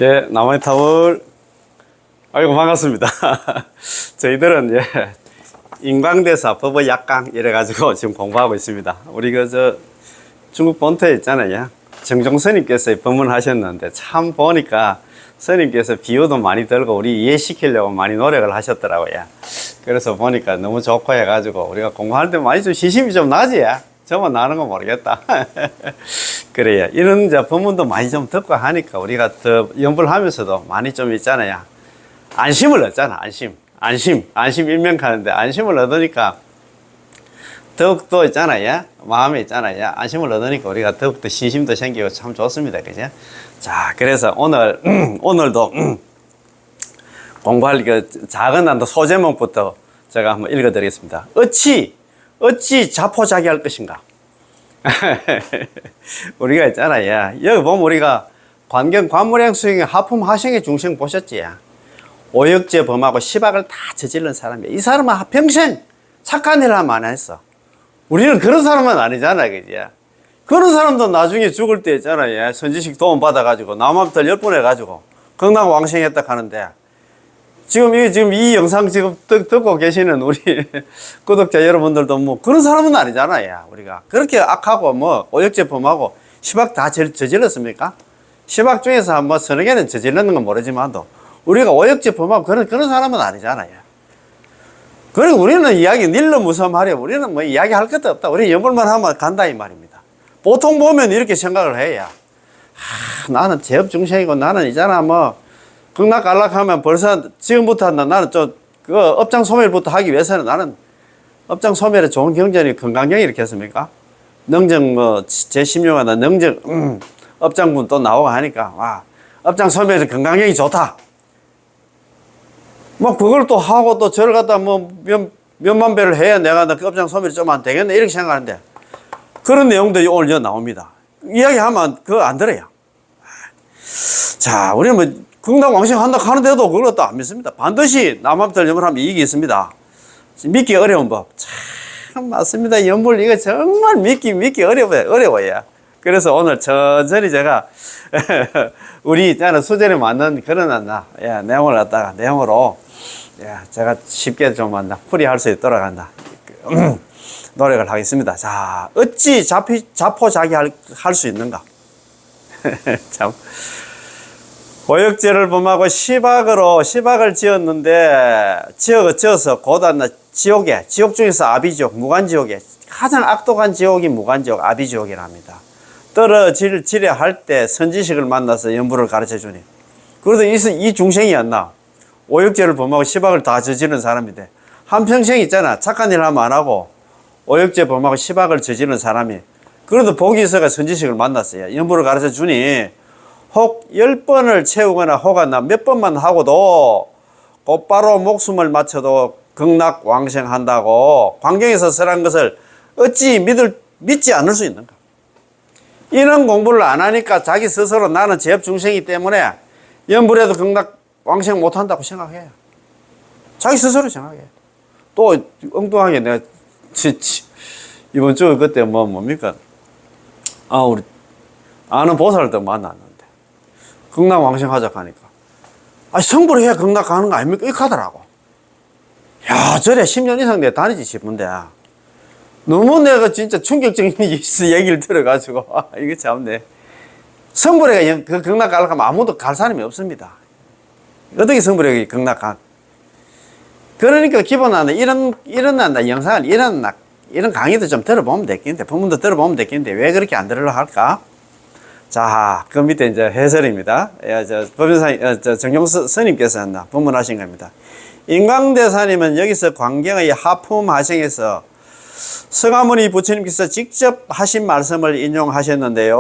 예, 나만의 타월. 아이고, 반갑습니다. 저희들은, 예, 인광대사, 법의 약강, 이래가지고 지금 공부하고 있습니다. 우리 중국 본토에 있잖아요. 정종 스님께서 법문하셨는데, 참 보니까 스님께서 비유도 많이 들고 우리 이해시키려고 많이 노력을 하셨더라고요. 그래서 보니까 너무 좋고 해가지고 우리가 공부할 때 많이 좀 시심이 좀 나지? 저만 나는 거 모르겠다. 그래요. 이런 이제 법문도 많이 좀 듣고 하니까 우리가 더 연구를 하면서도 많이 좀 있잖아요. 안심을 얻잖아, 안심 일명하는데 안심을 얻으니까 더욱더 있잖아요. 마음에 있잖아요. 안심을 얻으니까 우리가 더욱더 신심도 생기고 참 좋습니다. 그죠? 자, 그래서 오늘도 공부할 작은 난도 소제목부터 제가 한번 읽어 드리겠습니다. 어찌 자포자기할 것인가? 우리가 있잖아요. 여기 보면 우리가 관물행 수행의 하품 하생의 중생 보셨지? 오역죄 범하고 시박을 다 저지른 사람이야. 이 사람은 평생 착한 일을 하면 안 했어. 우리는 그런 사람은 아니잖아, 그지? 그런 사람도 나중에 죽을 때 있잖아요. 선지식 도움 받아가지고 남한테 10번 해가지고 건강 왕생했다 하는데 지금 이 영상 듣고 계시는 우리 구독자 여러분들도 뭐 그런 사람은 아니잖아요. 우리가 그렇게 악하고 뭐 오역죄 범하고 시박 다 저질렀습니까? 시박 중에서 뭐 서너 개는 저질렀는 건 모르지만도 우리가 오역죄 범하고 그런 사람은 아니잖아요. 그리고 우리는 닐러 무서워 말이야. 우리는 뭐 이야기할 것도 없다. 우리 연불만 하면 간다 이 말입니다. 보통 보면 이렇게 생각을 해야 나는 제업 중생이고 나는 있잖아 뭐 극락갈락하면 벌써 지금부터 한다. 나는 업장 소멸부터 하기 위해서는 나는 업장 소멸에 좋은 경전이 건강경이 이렇게 했습니까? 능정 제16화나 능정 업장분 또 나오고 하니까 와 업장 소멸에 건강경이 좋다. 뭐 그걸 또 하고 또 저를 갖다 뭐 몇만 배를 해야 내가 그 업장 소멸이 좀 안 되겠네 이렇게 생각하는데 그런 내용들이 오늘 여기 나옵니다. 이야기하면 그거 안 들어요. 자, 우리는 뭐 극락왕생 한다 하는데도 그걸 또 안 믿습니다. 반드시 남한테 연불하면 이익이 있습니다. 믿기 어려운 법. 참 맞습니다. 연불 이거 정말 믿기 어려워요. 그래서 오늘 천천히 제가 우리 있잖아 수전에 맞는 그런 내용을 갖다가 내용으로 제가 쉽게 좀 풀이할 수 있도록 한다. 노력을 하겠습니다. 자, 어찌 자포자기할 수 있는가? 참. 오역죄를 범하고 시박을 지었는데, 지어서 곧았나 지옥 중에서 아비지옥, 무간지옥에, 가장 악독한 지옥이 무간지옥, 아비지옥이랍니다. 떨어지려 할 때 선지식을 만나서 연부를 가르쳐 주니. 그래도 이 중생이었나? 오역죄를 범하고 시박을 다 저지른 사람인데, 한평생 있잖아. 착한 일 하면 안 하고, 오역죄 범하고 시박을 저지른 사람이. 그래도 복이 있어가 선지식을 만났어요. 연부를 가르쳐 주니, 혹 10번을 채우거나 혹은 몇 번만 하고도 곧바로 목숨을 맞춰도 극락왕생한다고 광경에서 설한 것을 어찌 믿지 않을 수 있는가? 이런 공부를 안 하니까 자기 스스로 나는 제업중생이기 때문에 연불에도 극락왕생 못한다고 생각해요. 자기 스스로 생각해요. 또 엉뚱하게 내가 이번 주에 그때 뭡니까? 우리 아는 보살도 만났는데 극락왕생 하자 하니까 성불을 해야 극락 가는 거 아닙니까? 이렇게 하더라고. 야, 저래 10년 이상 내가 다니지 싶은데 너무 내가 진짜 충격적인 얘기를 들어가지고 이거 참네. 성불에 그 극락 가려고 하면 아무도 갈 사람이 없습니다. 어떻게 성불에 극락 가? 그러니까 기본안에 이런 영상을 이런 강의도 좀 들어보면 되겠는데 법문도 들어보면 되겠는데 왜 그렇게 안 들으려 할까? 자, 그 밑에 이제 해설입니다. 법연사, 정종 스님께서 법문하신 겁니다. 인광대사님은 여기서 광경의 하품 하생에서 서가모니 부처님께서 직접 하신 말씀을 인용하셨는데요.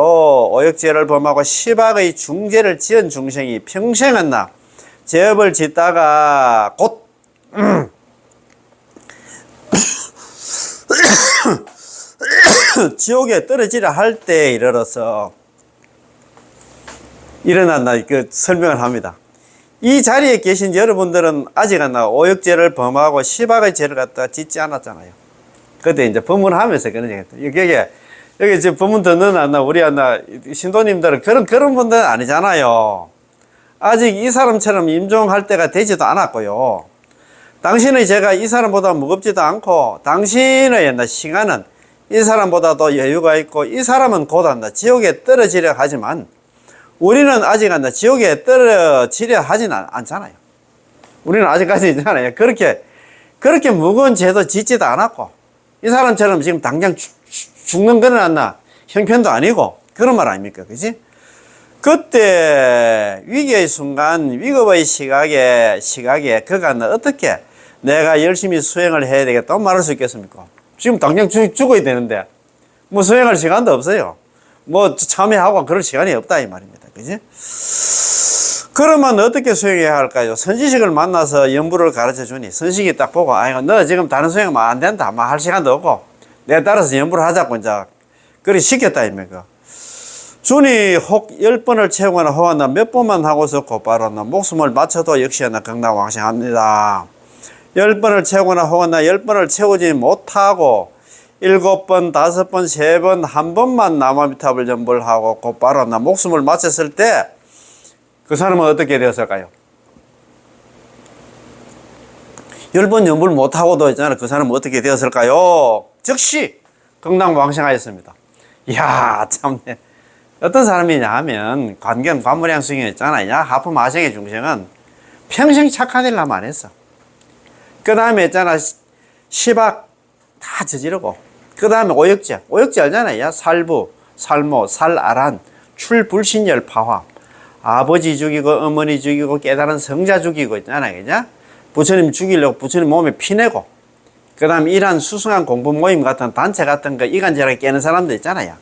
오역죄를 범하고 시박의 중죄를 지은 중생이 평생은 제업을 짓다가 곧 지옥에 떨어지려 할 때에 이르러서 일어난다 설명을 합니다. 이 자리에 계신 여러분들은 아직 오역죄를 범하고 시박의 죄를 갖다 짓지 않았잖아요. 그때 이제 법문하면서 그런 얘기 여기 지금 법문 듣는 우리 신도님들은 그런 분들은 아니잖아요. 아직 이 사람처럼 임종할 때가 되지도 않았고요. 당신의 죄가 이 사람보다 무겁지도 않고 당신의 시간은 이 사람보다도 여유가 있고 이 사람은 곧 지옥에 떨어지려 하지만 우리는 아직 지옥에 떨어지려 하진 않잖아요. 우리는 아직까지 있잖아요. 그렇게 무거운 죄도 짓지도 않았고 이 사람처럼 지금 당장 죽는 거는 형편도 아니고 그런 말 아닙니까? 그지? 그때 위기의 순간, 위급의 시각에 그가 어떻게 내가 열심히 수행을 해야 되겠다 말할 수 있겠습니까? 지금 당장 죽어야 되는데 뭐 수행할 시간도 없어요. 뭐 참여하고 그럴 시간이 없다 이 말입니다. 그지? 그러면 어떻게 수행해야 할까요? 선지식을 만나서 연부를 가르쳐 주니 선지식이 딱 보고 아이고 너 지금 다른 수행하면 안 된다. 막 할 시간도 없고 내가 따라서 연부를 하자고 이제 그리 시켰다 이입니까? 준이 혹 10번을 채우거나 혹은 몇 번만 하고서 곧바로 목숨을 맞춰도 역시 극락왕생합니다. 10번을 채우거나 혹은 10번을 채우지 못하고 7번, 5번, 3번, 한 번만 나무아미타불 연부를 하고 곧바로 목숨을 마쳤을 때 그 사람은 어떻게 되었을까요? 10번 연부를 못하고도 있잖아요. 그 사람은 어떻게 되었을까요? 즉시 극락왕생하였습니다. 이야 참네. 어떤 사람이냐 하면 관경 관무량 수행이 있잖아요. 하품 아생의 중생은 평생 착한 일을 하면 안 했어. 그 다음에 있잖아 시박 다 저지르고 그 다음에 오역제 알잖아요. 살부, 살모, 살아란, 출불신열 파화 아버지 죽이고 어머니 죽이고 깨달은 성자 죽이고 있잖아요. 그죠? 부처님 죽이려고 부처님 몸에 피내고 그 다음에 이러한 수승한 공부 모임 같은 단체 같은 거 이간질하게 깨는 사람들 있잖아요.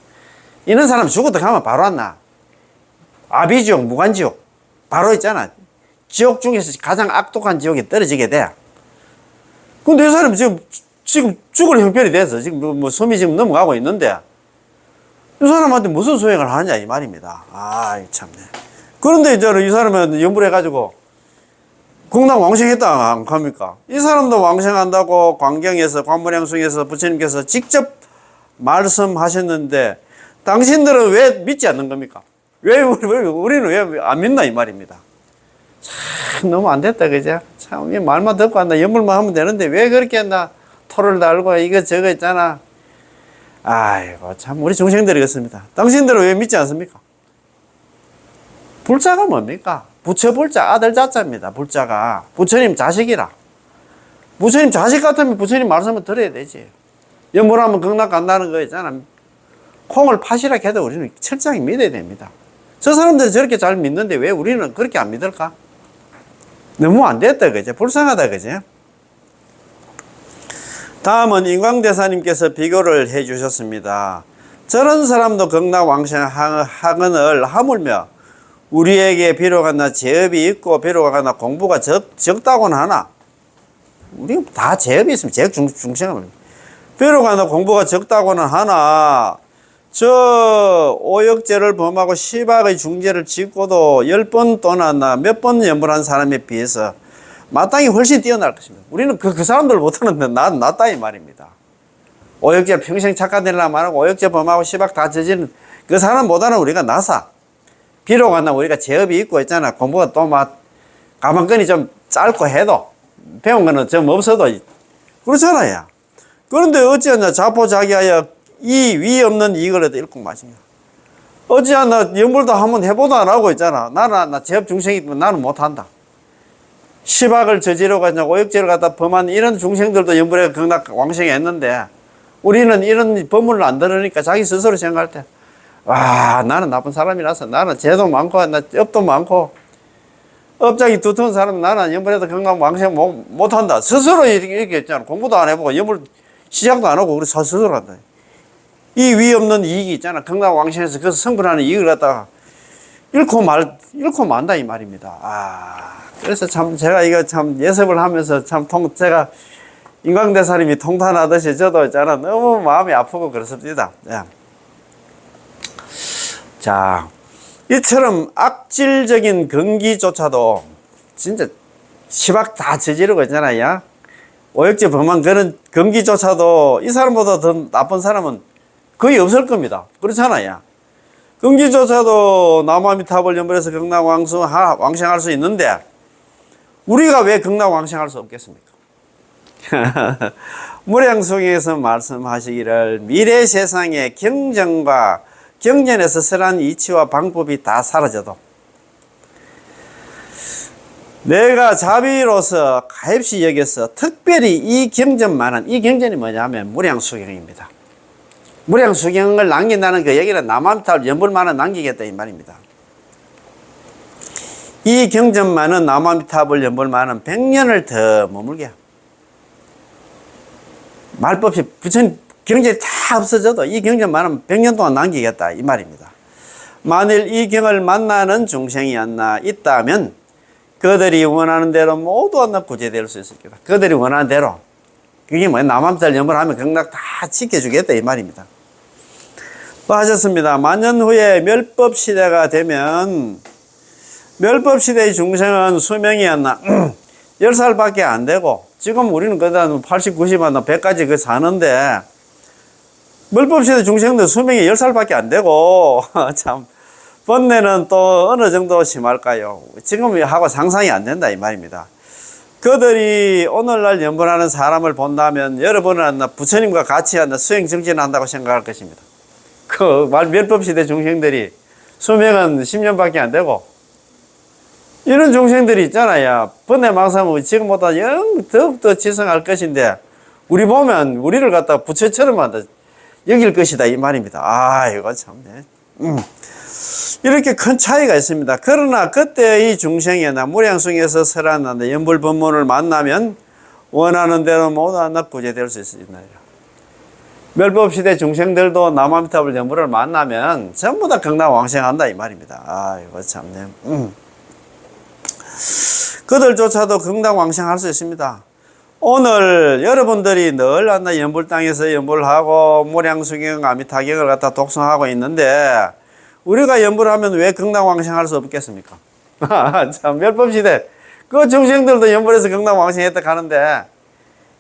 이런 사람 죽어도 가면 바로 왔나? 아비지옥, 무간지옥 바로 있잖아. 지옥 중에서 가장 악독한 지옥에 떨어지게 돼. 근데 이 사람 지금 죽을 형편이 돼서 지금 뭐 숨이 지금 넘어가고 있는데 이 사람한테 무슨 소행을 하느냐 이 말입니다. 아 참네. 그런데 이제 이 사람은 연불해 가지고 극락 왕생했다 안 합니까? 이 사람도 왕생한다고 관경에서 관무량숭에서 부처님께서 직접 말씀하셨는데 당신들은 왜 믿지 않는 겁니까? 우리는 왜 안 믿나 이 말입니다. 참 너무 안 됐다 그죠? 참 말만 듣고 한다 연불만 하면 되는데 왜 그렇게 한다 토를 달고 이거 저거 있잖아. 아이고 참 우리 중생들이 그렇습니다. 당신들은 왜 믿지 않습니까? 불자가 뭡니까? 부처불자 아들 자자입니다. 불자가 부처님 자식이라. 부처님 자식 같으면 부처님 말씀을 들어야 되지. 연불하면 극락 간다는 거 있잖아. 콩을 파시라 해도 우리는 철저하게 믿어야 됩니다. 저 사람들이 저렇게 잘 믿는데 왜 우리는 그렇게 안 믿을까? 너무 안 됐다 그죠? 불쌍하다 그죠? 다음은 인광대사님께서 비교를 해 주셨습니다. 저런 사람도 극락왕생학원을 하물며 우리에게 비록 하나 제업이 있고 비록 하나 공부가 적다고는 하나 우리 다 제업이 있으면 제업 중생은 비록 하나 공부가 적다고는 하나 저 오역죄를 범하고 시박의 중죄를 짓고도 10번 또는 몇 번 연불한 사람에 비해서 마땅히 훨씬 뛰어날 것입니다. 우리는 그 사람들 못하는데 낫다 이 말입니다. 오역죄 평생 착한 일을 말하고 오역죄 범하고 시박 다 저지른 그 사람보다는 우리가 낫아. 비록 하나 우리가 제업이 있고 있잖아. 공부가 또 막 가만끈이 좀 짧고 해도 배운 거는 좀 없어도 그렇잖아요. 그런데 어찌하냐 자포자기하여 이 위 없는 이익을 잃고 마시냐. 어찌하냐 연불도 한번 해보도 안 하고 있잖아. 나 제업 중생이면 나는 못한다. 시박을 저지르고 오역죄를 갖다 범한 이런 중생들도 연불에 극락 왕생이 했는데 우리는 이런 법문을 안 들으니까 자기 스스로 생각할 때 와 나는 나쁜 사람이라서 나는 죄도 많고 나 업도 많고 업장이 두터운 사람은 나는 연불에도 극락 왕생 못한다. 스스로 이렇게 했잖아. 공부도 안 해보고 연불 시작도 안 하고 우리 스스로 한다. 이 위 없는 이익이 있잖아. 극락 왕생에서 그 성불하는 이익을 갖다가 잃고 만다 이 말입니다. 그래서 참 제가 이거 참 예습을 하면서 참 제가 인광대사님이 통탄하듯이 저도 있잖아 너무 마음이 아프고 그렇습니다. 네. 자, 이처럼 악질적인 근기조차도 진짜 시박 다 저지르고 있잖아요. 오역죄 범한 그런 근기조차도 이 사람보다 더 나쁜 사람은 거의 없을 겁니다. 그렇잖아요. 금기조차도 나무아미타불 연불해서 극락왕생할 수 있는데 우리가 왜 극락왕생할 수 없겠습니까? 무량수경에서 말씀하시기를 미래 세상의 경전과 경전에 서술한 이치와 방법이 다 사라져도 내가 자비로서 가입시 여겨서 특별히 이 경전만은, 이 경전이 뭐냐면 무량수경입니다. 무량수경을 남긴다는 그 얘기는 나무아미타불 연불만은 남기겠다 이 말입니다. 이 경전만은, 나무아미타불 연불만은 100년을 더 머물게, 말법이 부처님 경전이 다 없어져도 이 경전만은 100년 동안 남기겠다 이 말입니다. 만일 이 경을 만나는 중생이 안나 있다면 그들이 원하는 대로 모두 안나 구제될 수 있을 거다. 그들이 원하는 대로. 그게 뭐야? 나무아미타불 연불하면 극락 다 지켜주겠다 이 말입니다. 또 하셨습니다. 만년 후에 멸법시대가 되면, 멸법시대의 중생은 수명이 안나 10살밖에 안 되고, 지금 우리는 그다 80, 90, 100까지 그 사는데, 멸법시대 중생들 수명이 10살밖에 안 되고, 참, 번뇌는 또 어느 정도 심할까요? 지금 하고 상상이 안 된다, 이 말입니다. 그들이 오늘날 연불하는 사람을 본다면, 여러분은 부처님과 같이 수행 정진한다고 생각할 것입니다. 멸법시대 중생들이 수명은 10년밖에 안 되고, 이런 중생들이 있잖아요. 번뇌망사면 지금보다 영 더욱더 지성할 것인데, 우리 보면 우리를 갖다 부처처럼 여길 것이다 이 말입니다. 아, 이거 참네. 이렇게 큰 차이가 있습니다. 그러나 그때 이 중생이나 무량승에서 설하는데 연불법문을 만나면 원하는 대로 모두 하나 구제될 수 있나요? 멸법시대 중생들도 나무아미타불 연불을 만나면 전부 다 극락왕생한다 이 말입니다. 아, 이거 참네. 그들조차도 극락왕생할 수 있습니다. 오늘 여러분들이 늘 연불 땅에서 연불하고 무량수경 아미타경을 갖다 독송하고 있는데 우리가 연불하면 왜 극락왕생할 수 없겠습니까? 참, 멸법시대 그 중생들도 연불해서 극락왕생했다 가는데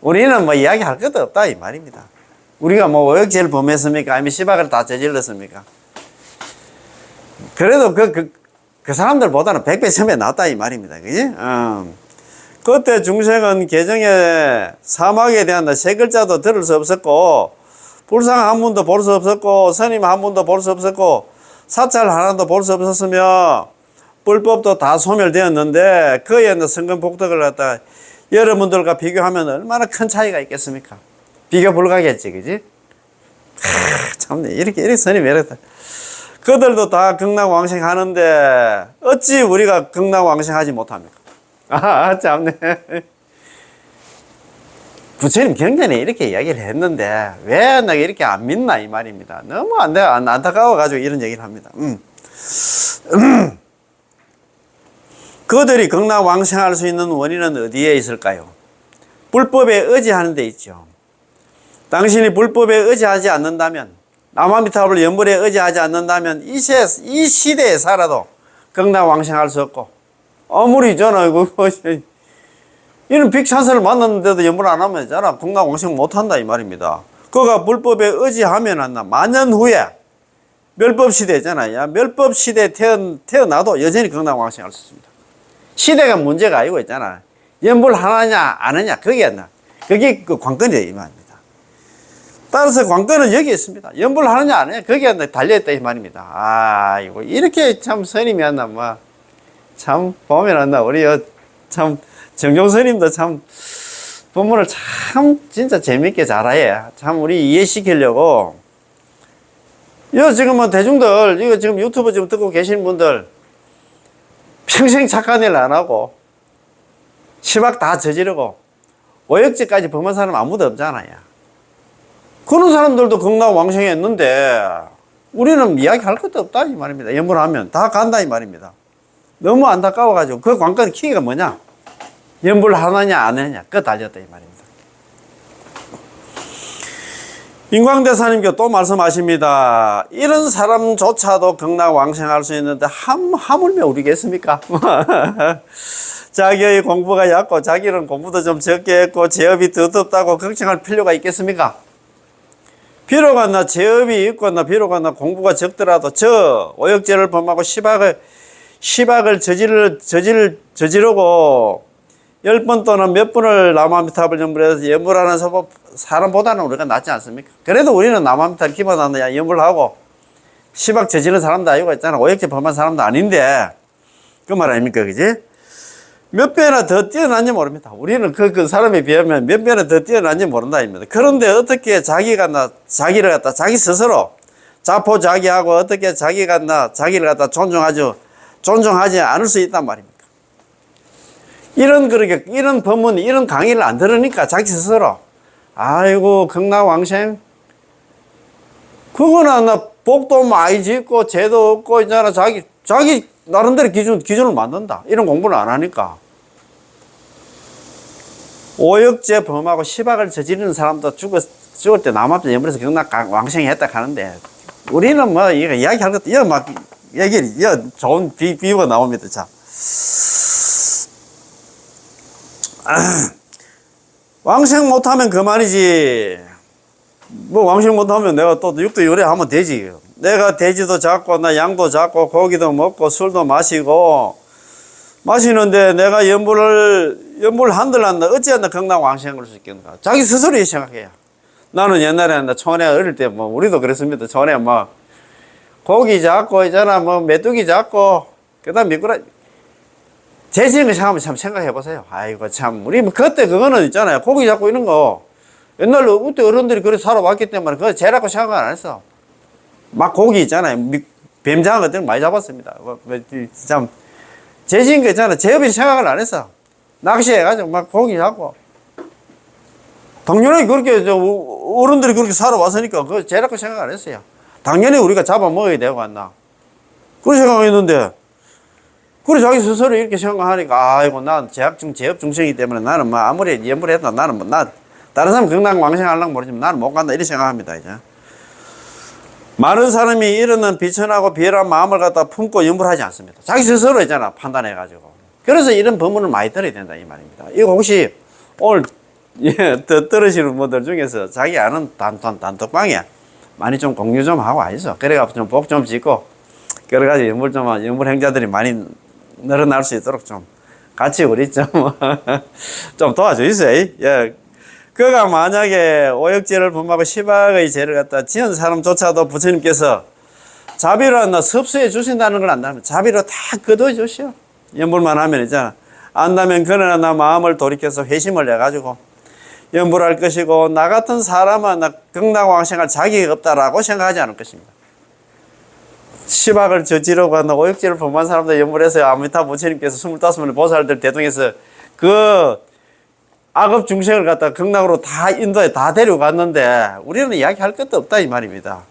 우리는 뭐 이야기할 것도 없다 이 말입니다. 우리가 뭐 오역죄를 범했습니까? 아니면 시박을 다 저질렀습니까? 그래도 그 사람들보다는 100배, 1000배 낫다 이 말입니다. 그지? 그때 중생은 개정에 사막에 대한 세 글자도 들을 수 없었고, 불상 한 분도 볼 수 없었고, 스님 한 분도 볼 수 없었고, 사찰 하나도 볼 수 없었으며, 불법도 다 소멸되었는데, 그에 성근 복덕을 갖다 여러분들과 비교하면 얼마나 큰 차이가 있겠습니까? 비교 불가겠지, 그지? 참네, 이렇게 스님이 이랬다. 그들도 다 극락왕생 하는데 어찌 우리가 극락왕생하지 못합니까? 아, 참네. 부처님 경전에 이렇게 이야기를 했는데 왜 내가 이렇게 안 믿나 이 말입니다. 너무 안타까워가지고 이런 얘기를 합니다. 그들이 극락왕생할 수 있는 원인은 어디에 있을까요? 불법에 의지하는 데 있죠. 당신이 불법에 의지하지 않는다면, 나무아미타불 연불에 의지하지 않는다면 이 시대에 살아도 극락왕생할 수 없고, 아무리 있잖아 이런 빅찬스를 만났는데도 연불 안 하면 있잖아 극락왕생 못한다 이 말입니다. 그가 불법에 의지하면 만년 후에 멸법시대잖아요. 멸법시대에 태어나도 여전히 극락왕생할 수 있습니다. 시대가 문제가 아니고 있잖아. 연불 하느냐 안 하느냐 그게 그 관건이에요 이 말입니다. 따라서 관건은 여기 있습니다. 연불하느냐 안 하느냐 거기에 달려있다 이 말입니다. 아, 이거 이렇게 참 스님이 한다 참 보면 우리 참 정종 스님도 참 법문을 참 진짜 재밌게 잘해. 참 우리 이해시키려고 이거 지금 뭐 대중들 이거 지금 유튜브 지금 듣고 계시는 분들 평생 착한 일 안 하고 시박 다 저지르고 오역죄까지 범한 사람 아무도 없잖아요. 그런 사람들도 극락왕생했는데 우리는 이야기할 것도 없다 이 말입니다. 연불하면 다 간다 이 말입니다. 너무 안타까워가지고 그 관건 키가 뭐냐? 연불하느냐 안 하느냐 그거 달렸다 이 말입니다. 인광대사님께 또 말씀하십니다. 이런 사람조차도 극락왕생할 수 있는데 하물며 우리겠습니까? 자기의 공부가 얕고 자기는 공부도 좀 적게 했고 제업이 더덥다고 걱정할 필요가 있겠습니까? 비록 나 재업이 있고 나 비록 나 공부가 적더라도 저 오역죄를 범하고 시박을 저지르고 10번 또는 몇 번을 남아미탑을 연불해서 연불하는 사람보다는 우리가 낫지 않습니까? 그래도 우리는 남아미탑 기반하는 연불하고 시박 저지른 사람도 아니고 있잖아. 오역죄 범한 사람도 아닌데 그 말 아닙니까? 그지? 몇 배나 더 뛰어난지 모릅니다. 우리는 그 사람에 비하면 몇 배나 더 뛰어난지 모른다. 입니다. 그런데 어떻게 자기를 갖다 자기 스스로 자포자기하고 어떻게 자기를 갖다 존중하지 않을 수 있단 말입니까? 이런 법문, 이런 강의를 안 들으니까 자기 스스로, 아이고, 극락왕생? 그거나 나 복도 많이 짓고, 죄도 없고, 있잖아. 자기 나름대로 기준을 만든다. 이런 공부를 안 하니까. 오역죄 범하고 시박을 저지르는 사람도 죽을 때 남한테 연불해서 극락왕생이 했다 하는데, 우리는 뭐, 이거 이야기할 것도, 이거 막, 좋은 비유가 나옵니다. 자. 왕생 못하면 그만이지. 뭐 왕생 못하면 내가 또 육도 요리하면 되지. 내가 돼지도 잡고 나 양도 잡고 고기도 먹고 술도 마시는데 내가 연불 한들한다 어찌한다 극락 왕생할 수 있겠는가. 자기 스스로 생각해요. 나는 옛날에 촌에 어릴 때 뭐 우리도 그랬습니다. 촌에 뭐 고기 잡고 있잖아 뭐 메뚜기 잡고 그다음 미꾸라지 제 지은 거 생각하면 참 생각해 보세요. 아이고 참 우리 뭐 그때 그거는 있잖아요. 고기 잡고 이런 거 옛날로 그때 어른들이 그렇게 살아왔기 때문에 그거 죄라고 생각 안 했어. 막 고기 있잖아요. 뱀장어 같은 거 많이 잡았습니다. 참 제 지은 거 있잖아. 제업이 생각을 안 했어. 낚시해가지고 막 고기 잡고 당연히 그렇게 어른들이 그렇게 살아왔으니까 그거 죄라고 생각 안 했어요. 당연히 우리가 잡아 먹어야 되고 안나 그런 생각했는데 그래 자기 스스로 이렇게 생각하니까 아이고 난 제업 중생이기 때문에 나는 뭐 아무리 연불해도 나는 뭐 다른 사람 극락 왕생하려고 모르지만 나는 못 간다 이렇게 생각합니다. 이제 많은 사람이 이런 비천하고 비열한 마음을 갖다 품고 연불하지 않습니다. 자기 스스로 있잖아 판단해가지고. 그래서 이런 법문을 많이 들어야 된다 이 말입니다. 이거 혹시 오늘 들으시는 분들 중에서 자기 아는 단톡방에 많이 좀 공유 좀 하고 아시죠? 그래가지고 좀 복 좀 짓고 여러 가지 연불 행자들이 많이 늘어날 수 있도록 좀 같이 우리 좀 도와주세요. 예. 그가 만약에 오역죄를 범하고 시박의 죄를 갖다 지은 사람조차도 부처님께서 자비로 섭수해 주신다는 걸 안다면 자비로 다 거두어 주시오. 연불만 하면 있잖아. 안다면 그러나 나 마음을 돌이켜서 회심을 해가지고 연불할 것이고 나 같은 사람은 극락왕생할 자격이 없다라고 생각하지 않을 것입니다. 시박을 저지르고 오역죄를 범한 사람들 연불해서 아미타 부처님께서 25번의 보살들 대통에서 그 악업 중생을 갖다 극락으로 다 인도에 다 데려갔는데 우리는 이야기할 것도 없다 이 말입니다.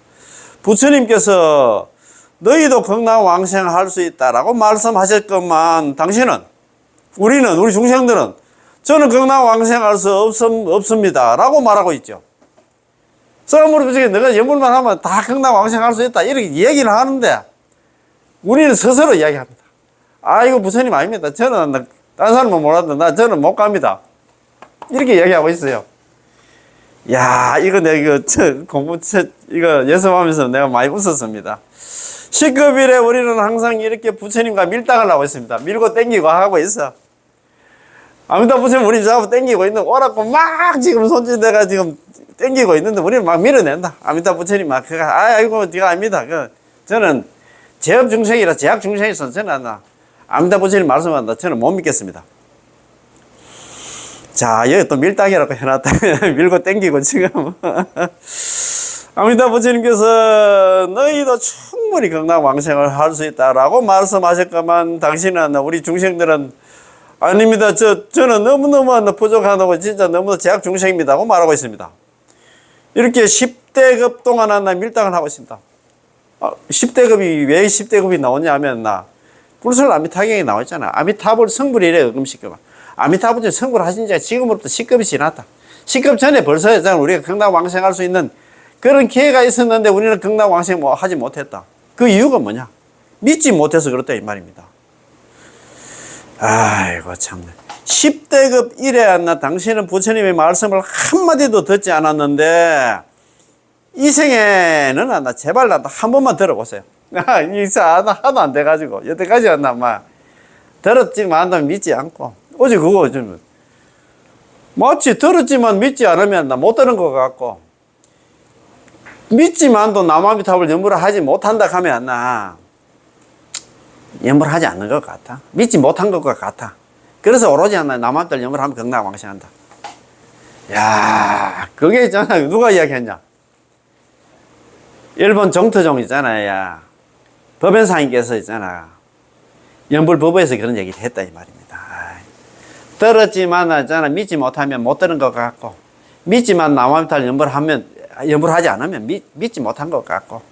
부처님께서 너희도 극락왕생할 수 있다라고 말씀하셨건만 당신은 우리 중생들은 저는 극락왕생할 수 없습니다 라고 말하고 있죠. 사람으로 비슷하게 내가 연불만 하면 다 극락왕생할 수 있다 이렇게 이야기를 하는데 우리는 스스로 이야기합니다. 아 이거 부처님 아닙니다. 저는 다른 사람은 몰라도 저는 못 갑니다. 이렇게 이야기하고 있어요. 야 이거 내가 이거 연습하면서 내가 많이 웃었습니다. 식급일에 우리는 항상 이렇게 부처님과 밀당을 하고 있습니다. 밀고 땡기고 하고 있어. 아미타 부처님 우리 잡고 땡기고 있는 오라고 막 지금 손짓대가 지금 땡기고 있는데 우리는 막 밀어낸다. 아미타 부처님 막 아이고 네가 아닙니다. 저는 제업 중생이라 제약 중생이서 저는 아미타 부처님 말씀한다. 저는 못 믿겠습니다. 자 여기 또 밀당이라고 해놨다. 밀고 땡기고 지금 아미타 부처님께서 너희도 충분히 극락왕생을 할 수 있다라고 말씀하셨건만 당신은 우리 중생들은 아닙니다. 저는 너무너무 부족하다고 진짜 너무 제약 중생입니다 하고 말하고 있습니다. 이렇게 10대급 동안 밀당을 하고 있습니다. 10대급이 왜 10대급이 나오냐 하면 불설 아미타경에 나와 있잖아. 아미타불 성불이래 음식급은. 아미타불 성불 하신 지가 지금으로부터 10급이 지났다. 10급 전에 벌써 우리가 극락왕생할 수 있는 그런 기회가 있었는데 우리는 극락왕생 하지 못했다. 그 이유가 뭐냐? 믿지 못해서 그렇다 이 말입니다. 아이고 참네. 10대급 이래 당신은 부처님의 말씀을 한마디도 듣지 않았는데 이 생에는 나 제발 나 한 번만 들어보세요. 이사 하도 안 돼가지고 여태까지 나 막 들었지만 한다면 믿지 않고 어제 그거 좀 마치 들었지만 믿지 않으면 나 못 들은 것 같고 믿지만도 남아미탑을 연부를 하지 못한다 하면 나 연부를 하지 않는 것 같아. 믿지 못한 것 같아. 그래서 오로지 남아미탑을 연부를 하면 극락왕생한다. 야, 그게 있잖아. 누가 이야기했냐? 일본 정토종 있잖아요. 야. 법연사님께서 있잖아. 연불법에서 그런 얘기를 했다 이 말입니다. 들었지만 있잖아. 믿지 못하면 못 들은 것 같고 믿지만 남아미탈 연불하지 않으면 믿지 못한 것 같고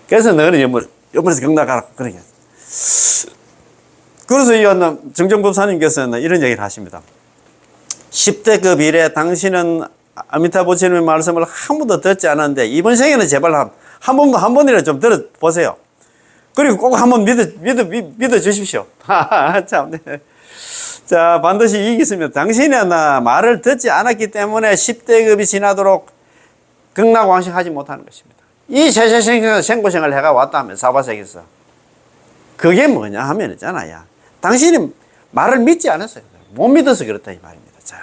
그래서 너는 연불에서 극락하라고 그러게. 그래서 이 정정법사님께서는 이런 얘기를 하십니다. 10대급 이래 당신은 아미타부처님의 말씀을 한 번도 듣지 않았는데 이번 생에는 제발 한 번이라도 좀 들어보세요. 그리고 꼭 한번 믿어 주십시오. 참, 네. 자, 반드시 이기겠습니다. 당신이 말을 듣지 않았기 때문에 10대급이 지나도록 극락왕생하지 못하는 것입니다. 이 생고생을 해가 왔다면 사바세계에서 그게 뭐냐 하면 있잖아요. 당신이 말을 믿지 않았어요. 못 믿어서 그렇다 이 말입니다. 자,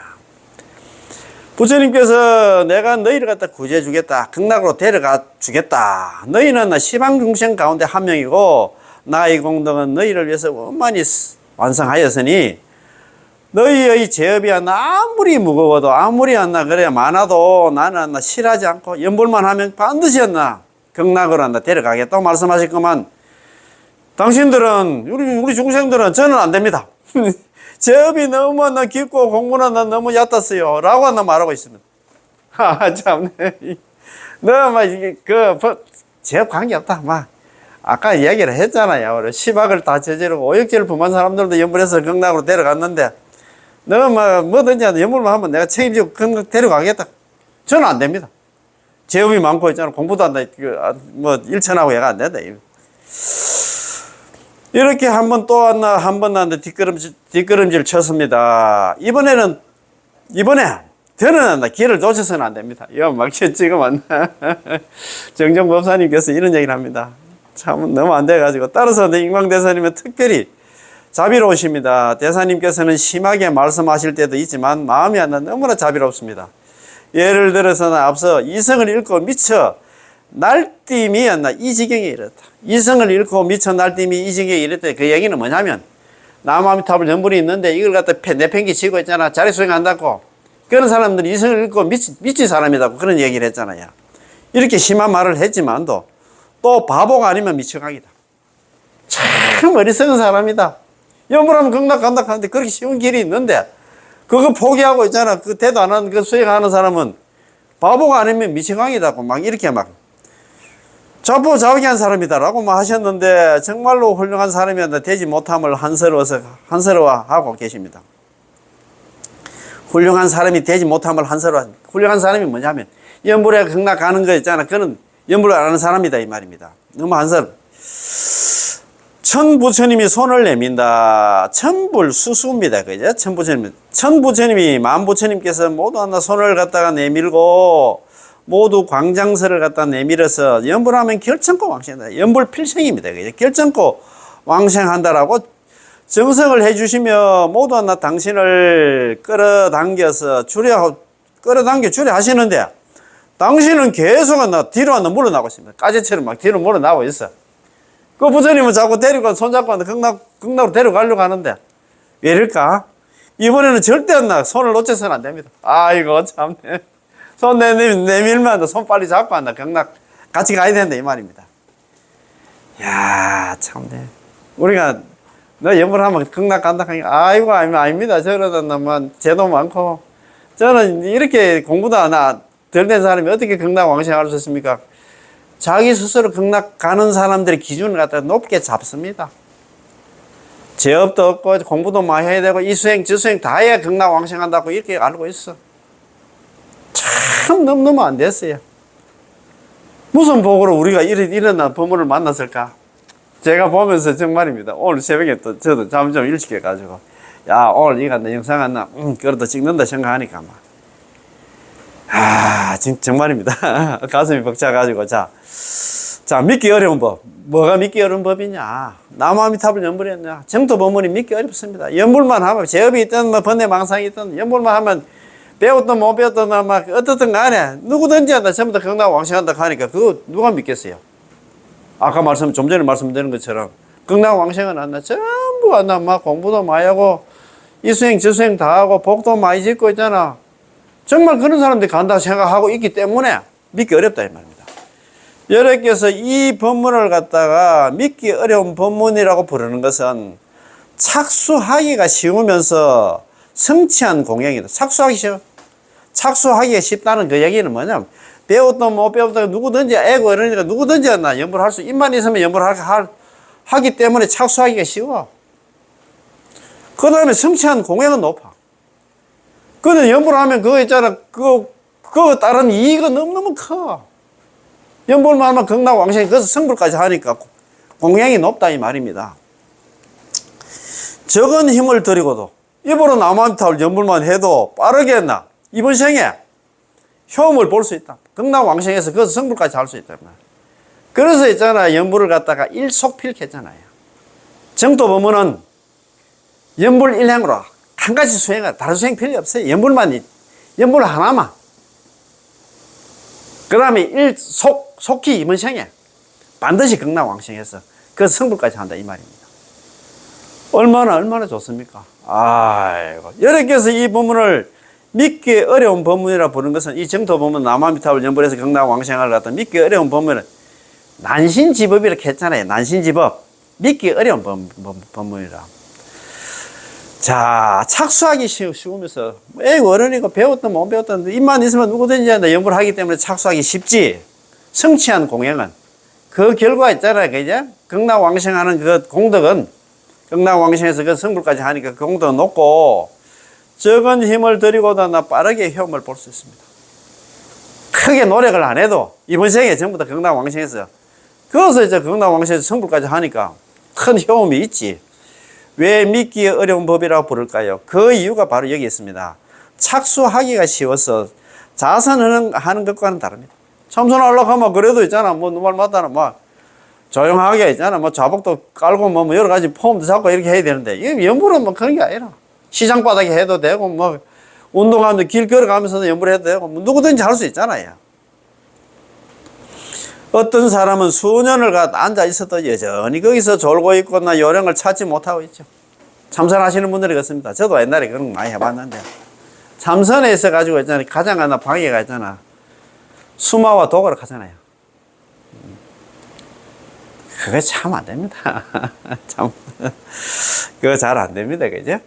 부처님께서 내가 너희를 갖다 구제해 주겠다. 극락으로 데려가 주겠다. 너희는 시방중생 가운데 한 명이고 나의 공덕은 너희를 위해서 원만히 완성하였으니 너희의 죄업이 아무리 무거워도 아무리 그래 많아도 나는 싫어하지 않고 연불만 하면 반드시 극락으로 데려가겠다고 말씀하셨구만. 당신들은 우리 중생들은 저는 안 됩니다. 죄업이 너무 깊고 공부는 너무 얕았어요. 라고 말하고 있습니다. 참, 죄업 관계없다. 아까 이야기를 했잖아요. 시박을 다 저지르고 오역죄를 범한 사람들도 연불해서 극락으로 데려갔는데, 너 뭐든지 연불만 하면 내가 책임지고 극락 데려가겠다. 저는 안 됩니다. 죄업이 많고 있잖아. 공부도 안 돼. 일천하고 얘가 안 된다. 이렇게 한 번 뒷걸음질 쳤습니다. 이번에 저는 길을 놓쳐서는 안 됩니다. 이거 막 지금 정정법사님께서 이런 얘기를 합니다. 참 너무 안 돼가지고 따라서 인광대사님은 특별히 자비로우십니다. 대사님께서는 심하게 말씀하실 때도 있지만 마음이 너무나 자비롭습니다. 예를 들어서는 앞서 이성을 잃고 미쳐 날뛰미 이 지경에 이르렀다. 이성을 잃고 미쳐 날뛰미 이 지경에 이르렀다. 그 얘기는 뭐냐면 남아미탑을 연불이 있는데 이걸 갖다 내팽개 치고 있잖아. 자리 수행 한다고. 그런 사람들이 이성을 잃고 미친 사람이라고 그런 얘기를 했잖아요. 이렇게 심한 말을 했지만도 또 바보가 아니면 미쳐가기다. 참 어리석은 사람이다. 연불하면 극락 간다 하는데 그렇게 쉬운 길이 있는데 그거 포기하고 있잖아. 그 대도 안 하는 그 수행하는 사람은 바보가 아니면 미쳐가기다고 이렇게 자포자기한 사람이다라고 하셨는데 정말로 훌륭한 사람이었는데 되지 못함을 한스러워하고 계십니다. 훌륭한 사람이 되지 못함을 한스러워합니다. 훌륭한 사람이 뭐냐면 연불에 극락 가는 거 있잖아. 그는 연불을 안 하는 사람이다 이 말입니다. 너무 한스러워. 천부처님이 손을 내민다. 천불수수입니다. 그죠? 천부처님이 만부처님께서 모두 하나 손을 갖다가 내밀고 모두 광장설을 갖다 내밀어서 연불하면 결정코 왕생한다. 연불 필생입니다. 그죠? 결정코 왕생한다라고 정성을 해주시며 모두 하나 당신을 끌어당겨 주려 하시는데 당신은 계속 뒤로 물러나고 있습니다. 까지처럼 뒤로 물러나고 있어. 그 부처님은 자꾸 데리고 손잡고 극락으로 데려가려고 하는데 왜 이럴까? 이번에는 절대 손을 놓쳐서는 안 됩니다. 아이고 참네. 손 내밀면 손 빨리 잡고 극락 같이 가야 된다 이 말입니다. 야 참네. 우리가 너 연불하면 극락 간다 하니까 아이고 아닙니다. 저러다 죄도 많고 저는 이렇게 공부도 덜 된 사람이 어떻게 극락 왕생할 수 있습니까? 자기 스스로 극락 가는 사람들의 기준을 갖다 높게 잡습니다. 죄업도 없고 공부도 많이 해야 되고 이수행 저수행 다 해야 극락 왕생한다고 이렇게 알고 있어. 참 너무 안 됐어요. 무슨 복으로 우리가 이런 부모를 만났을까? 제가 보면서 정말입니다. 오늘 새벽에 또 저도 잠 좀 일찍 해가지고 야 오늘 이거 내 영상 그래도 찍는다 생각하니까 정말입니다. 가슴이 벅차가지고. 자, 믿기 어려운 법. 뭐가 믿기 어려운 법이냐? 나무아미탑을 연불했냐? 정토 법문이 믿기 어렵습니다. 연불만 하면, 제업이 있든, 뭐, 번뇌망상이 있든, 연불만 하면, 배웠든 못 배웠든, 막, 어떻든 간에, 누구든지 한다, 전부 다 경락 왕생한다 하니까, 그거 누가 믿겠어요? 아까 좀 전에 말씀드린 것처럼, 경락 왕생은 안 나. 전부 안 나. 막, 공부도 많이 하고, 이수행, 저수행 다 하고, 복도 많이 짓고 있잖아. 정말 그런 사람들이 간다고 생각하고 있기 때문에, 믿기 어렵다, 이 말입니다. 여러분께서 이 법문을 갖다가 믿기 어려운 법문이라고 부르는 것은 착수하기가 쉬우면서 성취한 공양이다. 착수하기 쉬워. 착수하기가 쉽다는 그 얘기는 뭐냐면 배웠든 못 배웠든 누구든지 애고 이러니까 누구든지 연불 할 수, 입만 있으면 연불 하기 때문에 착수하기가 쉬워. 그 다음에 성취한 공양은 높아. 근데 연불하면 그거 있잖아. 그거 따른 이익은 너무너무 커. 연불만 하면 극락왕생이 그래서 성불까지 하니까 공양이 높다 이 말입니다. 적은 힘을 들이고도 입으로 나무아미탑을 연불만 해도 빠르게 했나 이번 생에 효험을 볼 수 있다. 극락왕생에서 그래서 성불까지 할 수 있다. 그래서 있잖아 연불을 갖다가 일속필했잖아요. 정토법문은 연불 일행으로 한 가지 수행을 다른 수행 필요 없어요. 연불 하나만. 그 다음에 속히 이번 생에 반드시 극락왕생해서 그 성불까지 한다 이 말입니다. 얼마나 좋습니까? 아이고. 여러분께서 이 법문을 믿기 어려운 법문이라 부르는 것은 이 정토 법문 나무아미탑을 연불해서 극락왕생을 갖다 믿기 어려운 법문은 난신지법이라고 했잖아요. 난신지법. 믿기 어려운 법문이라. 자, 착수하기 쉬우면서, 어른이고 배웠든 못 배웠든, 입만 있으면 누구든지 한다 연불을 하기 때문에 착수하기 쉽지. 성취한 공양은. 그 결과 있잖아요. 그죠? 극락왕생하는 그 공덕은, 극락왕생에서 그 성불까지 하니까 그 공덕은 높고, 적은 힘을 들이고도 빠르게 효험을 볼 수 있습니다. 크게 노력을 안 해도, 이번 생에 전부 다 극락왕생에서, 그래서 이제 극락왕생에서 성불까지 하니까 큰 효험이 있지. 왜 믿기 어려운 법이라고 부를까요? 그 이유가 바로 여기 있습니다. 착수하기가 쉬워서 자선하는 것과는 다릅니다. 참선하려고 하면 그래도 있잖아. 뭐, 누말 맞다나, 조용하게 있잖아. 자복도 깔고, 여러 가지 폼도 잡고 이렇게 해야 되는데, 이게 연불은 그런 게 아니라. 시장 바닥에 해도 되고, 운동하면서 길 걸어가면서도 연불해도 되고, 누구든지 할 수 있잖아요. 어떤 사람은 수년을 앉아 있어도 여전히 거기서 졸고 있거나 요령을 찾지 못하고 있죠. 참선하시는 분들이 그렇습니다. 저도 옛날에 그런 거 많이 해봤는데. 참선에 있어가지고 있잖아요. 가장 하나 방해가 있잖아. 수마와 도가를 하잖아요. 그거 참 안 됩니다. 참. 그거 잘 안 됩니다. 그죠?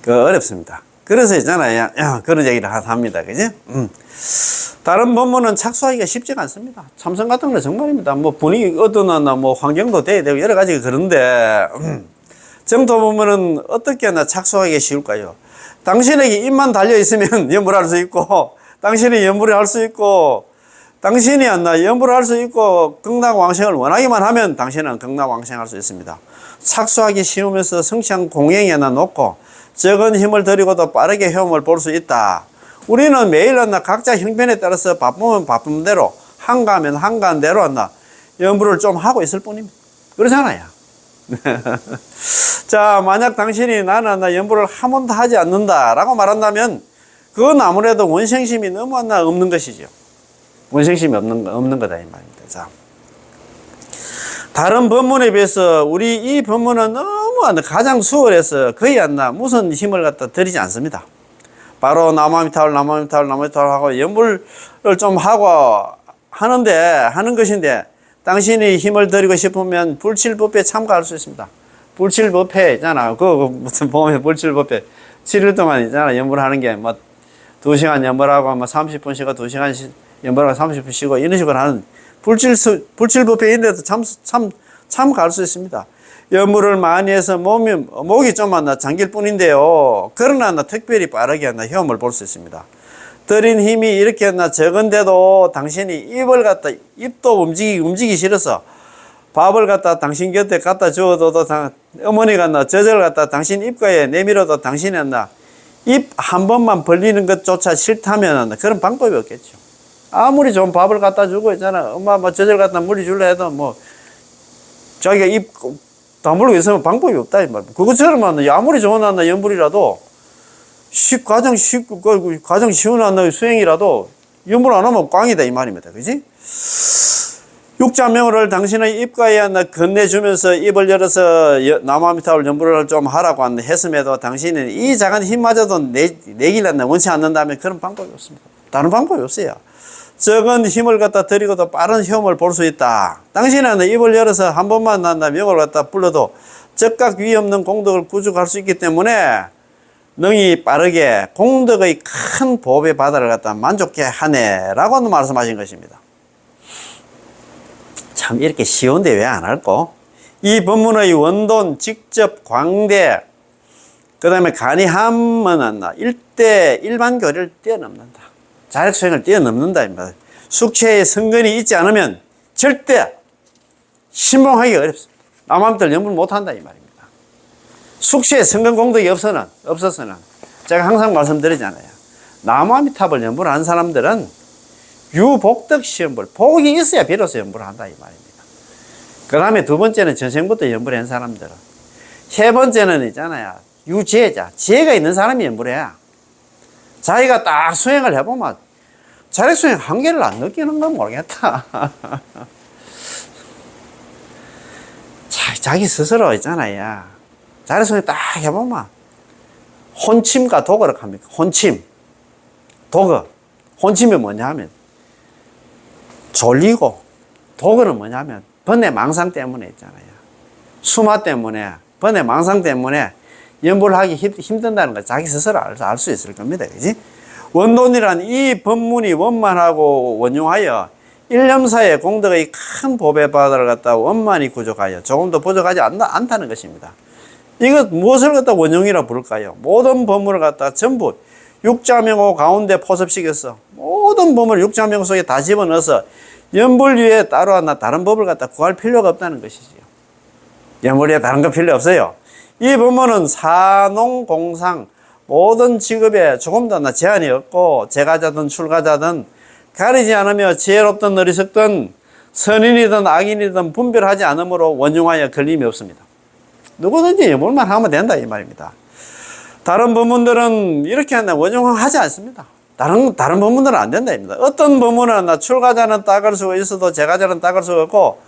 그거 어렵습니다. 그래서 있잖아요. 그런 얘기를 합니다. 그죠? 다른 법문은 착수하기가 쉽지가 않습니다. 참선 같은 건 정말입니다. 분위기 어떠나 환경도 돼야 되고 여러 가지가 그런데 정토 법문은 어떻게 하나 착수하기가 쉬울까요? 당신에게 입만 달려 있으면 연불할 수 있고 당신이 연불을 할 수 있고 당신이 연불을 할 수 있고 극락왕생을 원하기만 하면 당신은 극락왕생할 수 있습니다. 착수하기 쉬우면서 성취한 공양이 하나 높고 적은 힘을 들이고도 빠르게 효험을 볼 수 있다. 우리는 매일 각자 형편에 따라서 바쁘면 바쁜 대로 한가하면 한가한 대로 연불을 좀 하고 있을 뿐입니다. 그렇잖아요. 자, 만약 당신이 나는 연불을 한 번도 하지 않는다 라고 말한다면 그건 아무래도 원생심이 너무 없는 것이죠. 원생심이 없는 거다 이 말입니다. 자, 다른 법문에 비해서 우리 이 법문은 너무 가장 수월해서 거의 무슨 힘을 갖다 들이지 않습니다. 바로 나무아미탑을 하고 연불을 좀 하고 하는 것인데 당신이 힘을 들이고 싶으면 불칠법회에 참가할 수 있습니다. 불칠법회 있잖아. 무슨 보면 불칠법회 7일 동안 있잖아. 연불하는 게 2시간 연불하고 30분 쉬고 2시간 연불하고 30분 쉬고 이런 식으로 하는 불칠법회인데도 참가할 수 있습니다. 연물을 많이 해서 목이 좀 잠길 뿐인데요. 그러나 특별히 빠르게 효험을 볼 수 있습니다. 들인 힘이 이렇게 적은데도 당신이 입도 움직이기 싫어서 밥을 당신 곁에 주어도 어머니가 젖을 당신 입가에 내밀어도 당신이 입 한 번만 벌리는 것조차 싫다면 그런 방법이 없겠죠. 아무리 좋은 밥을 갖다 주고 있잖아. 엄마 뭐 저절 갖다 물리 줄래 해도 뭐 자기가 입 다물고 있으면 방법이 없다 이 말이야. 그것처럼 아무리 좋은 연불이라도 가장 쉽고 가장 쉬운 수행이라도 연불 안 하면 꽝이다 이 말입니다. 그지? 육자명을 당신의 입가에 건네주면서 입을 열어서 나무아미타불 연불을 좀 하라고 했음에도 당신은 이 작은 힘마저도 내기를 원치 않는다면 그런 방법이 없습니다. 다른 방법이 없어요. 적은 힘을 갖다 들이고도 빠른 효험을 볼 수 있다. 당신은 입을 열어서 한 번만 명을 갖다 불러도 적각 위에 없는 공덕을 구축할 수 있기 때문에 능히 빠르게 공덕의 큰 보배 바다를 갖다 만족해 하네 라고 말씀하신 것입니다. 참 이렇게 쉬운데 왜 안 할꼬? 이 법문의 원돈, 직접, 광대, 그 다음에 간이함은 일대 일반 교리를 뛰어넘는다. 자력수행을 뛰어넘는다. 숙체의 성근이 있지 않으면 절대 신봉하기 어렵습니다. 남한들 연불 못한다 이 말입니다. 숙체의 성근 공덕이 없어서는 제가 항상 말씀드리잖아요. 나무아미타불 연불한 사람들은 유복덕 시험불, 복이 있어야 비로소 연불을 한다 이 말입니다. 그 다음에 두 번째는 전생부터 연불한 사람들은, 세 번째는 있잖아요. 유지혜자, 지혜가 있는 사람이 연불해야 자기가 딱 수행을 해보면 자력수행 한계를 안 느끼는 건 모르겠다. 자기 스스로 있잖아요. 자력수행 딱 해보면 혼침과 도거를 합니까? 혼침, 도거. 혼침이 뭐냐 하면 졸리고, 도거는 뭐냐 하면 번뇌 망상 때문에 있잖아요. 수마 때문에, 번뇌 망상 때문에 연불을 하기 힘든다는 걸 자기 스스로 알 수 있을 겁니다. 그지? 원돈이란 이 법문이 원만하고 원용하여 일념사의 공덕의 큰 보배바다를 갖다 원만히 구족하여 조금도 부족하지 않다는 것입니다. 이것 무엇을 갖다 원용이라 부를까요? 모든 법문을 갖다 전부 육자명호 가운데 포섭시켜서 모든 법문을 육자명 속에 다 집어넣어서 연불 위에 따로 다른 법을 갖다 구할 필요가 없다는 것이지요. 연불 위에 다른 거 필요 없어요. 이 법문은 사농공상 모든 직업에 조금 더 제한이 없고 제가자든 출가자든 가리지 않으며 지혜롭든 어리석든 선인이든 악인이든 분별하지 않으므로 원용하여 걸림이 없습니다. 누구든지 연불만 하면 된다 이 말입니다. 다른 법문들은 이렇게 원용하지 않습니다. 다른 법문들은 안 된다 입니다. 어떤 법문은 출가자는 닦을 수가 있어도 제가자는 닦을 수가 없고,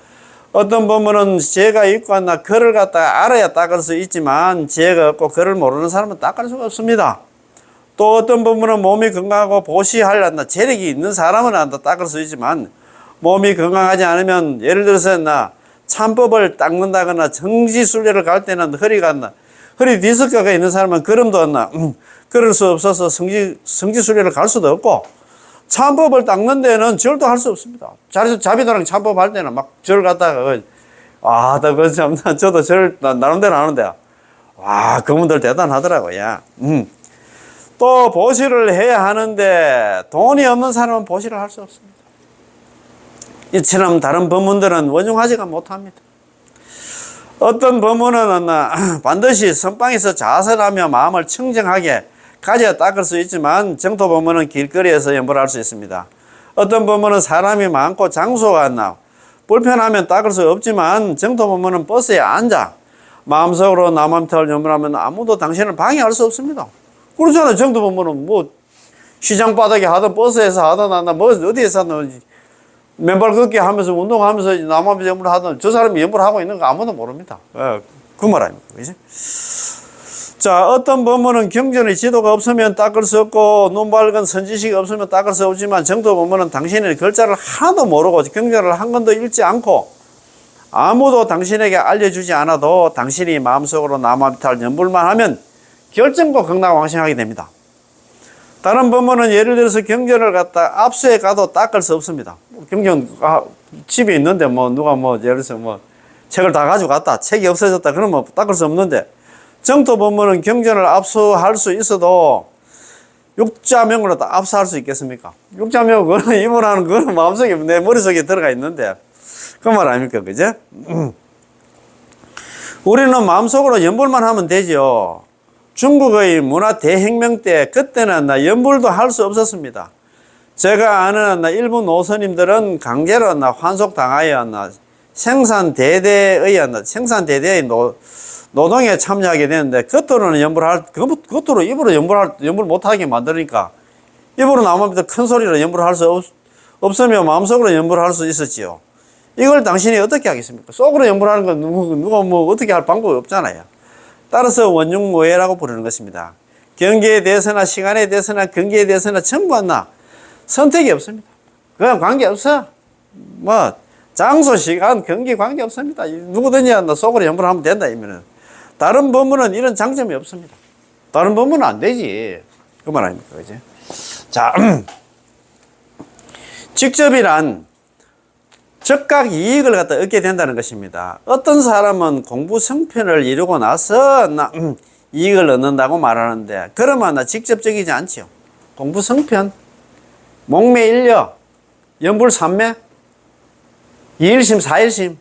어떤 법문은 지혜가 있고 글을 갖다가 알아야 닦을 수 있지만 지혜가 없고 글을 모르는 사람은 닦을 수가 없습니다. 또 어떤 법문은 몸이 건강하고 보시하려나 재력이 있는 사람은 닦을 수 있지만 몸이 건강하지 않으면, 예를 들어서 참법을 닦는다거나 정지순례를 갈 때는 허리 디스크가 있는 사람은 걸음도 걸을 수 없어서 성지순례를 갈 수도 없고, 참법을 닦는 데는 절도 할 수 없습니다. 자비도랑 참법 할 때는 막 절 갔다가, 저도 절 나름대로 하는데, 그분들 대단하더라고요. 또 보시를 해야 하는데 돈이 없는 사람은 보시를 할 수 없습니다. 이처럼 다른 법문들은 원용하지가 못합니다. 어떤 법문은 반드시 선방에서 자설하며 마음을 청정하게 가져야 닦을 수 있지만 정토 법문은 길거리에서 연불할 수 있습니다. 어떤 법문은 사람이 많고 장소가 불편하면 닦을 수 없지만 정토 법문은 버스에 앉아 마음속으로 나무아미타불 연불하면 아무도 당신을 방해할 수 없습니다. 그렇잖아요. 정토 법문은 시장 바닥에 하든 버스에서 하든 어디에서 하든 맨발 걷기 하면서 운동하면서 나무아미타불 연불 하든 저 사람이 연불하고 있는 거 아무도 모릅니다. 그 말 아닙니까? 그지? 자, 어떤 법문은 경전의 지도가 없으면 닦을 수 없고 눈 밝은 선지식이 없으면 닦을 수 없지만 정토 법문은 당신의 글자를 하나도 모르고 경전을 한 권도 읽지 않고 아무도 당신에게 알려주지 않아도 당신이 마음속으로 나무아미타불 연불만 하면 결정코 극락왕생하게 됩니다. 다른 법문은 예를 들어서 경전을 갖다 압수해 가도 닦을 수 없습니다. 경전 집에 있는데 누가 예를 들어서 책을 다 가지고 갔다, 책이 없어졌다 그러면 닦을 수 없는데, 정토 법문은 경전을 압수할 수 있어도 육자명으로 다 압수할 수 있겠습니까? 육자명 그거는 입원하는 그거는 마음속에 내 머릿속에 들어가 있는데 그 말 아닙니까? 그죠? 우리는 마음속으로 연불만 하면 되죠. 중국의 문화 대혁명 때 그때는 연불도 할 수 없었습니다. 제가 아는 일부 노선님들은 강제로 환속당하여 생산대대의 노동에 참여하게 되는데 그토록 입으로 연불 못하게 만드니까 입으로 나오면 큰 소리로 연불할 수 없으며 마음속으로 연불할 수 있었지요. 이걸 당신이 어떻게 하겠습니까? 속으로 연불하는 건 누가 뭐 어떻게 할 방법이 없잖아요. 따라서 원흉무예라고 부르는 것입니다. 경계에 대해서나 시간에 대해서나 경계에 대해서나 전부 선택이 없습니다. 그냥 관계없어. 뭐 장소, 시간, 경계 관계없습니다. 누구든지 속으로 연불하면 된다 이면은. 다른 법문은 이런 장점이 없습니다. 다른 법문은 안 되지. 그 말 아닙니까? 그지? 자, 직접이란 즉각 이익을 얻게 된다는 것입니다. 어떤 사람은 공부 성편을 이루고 나서 이익을 얻는다고 말하는데 그러면 직접적이지 않지요. 공부 성편, 목매일려, 연불삼매, 이일심, 사일심.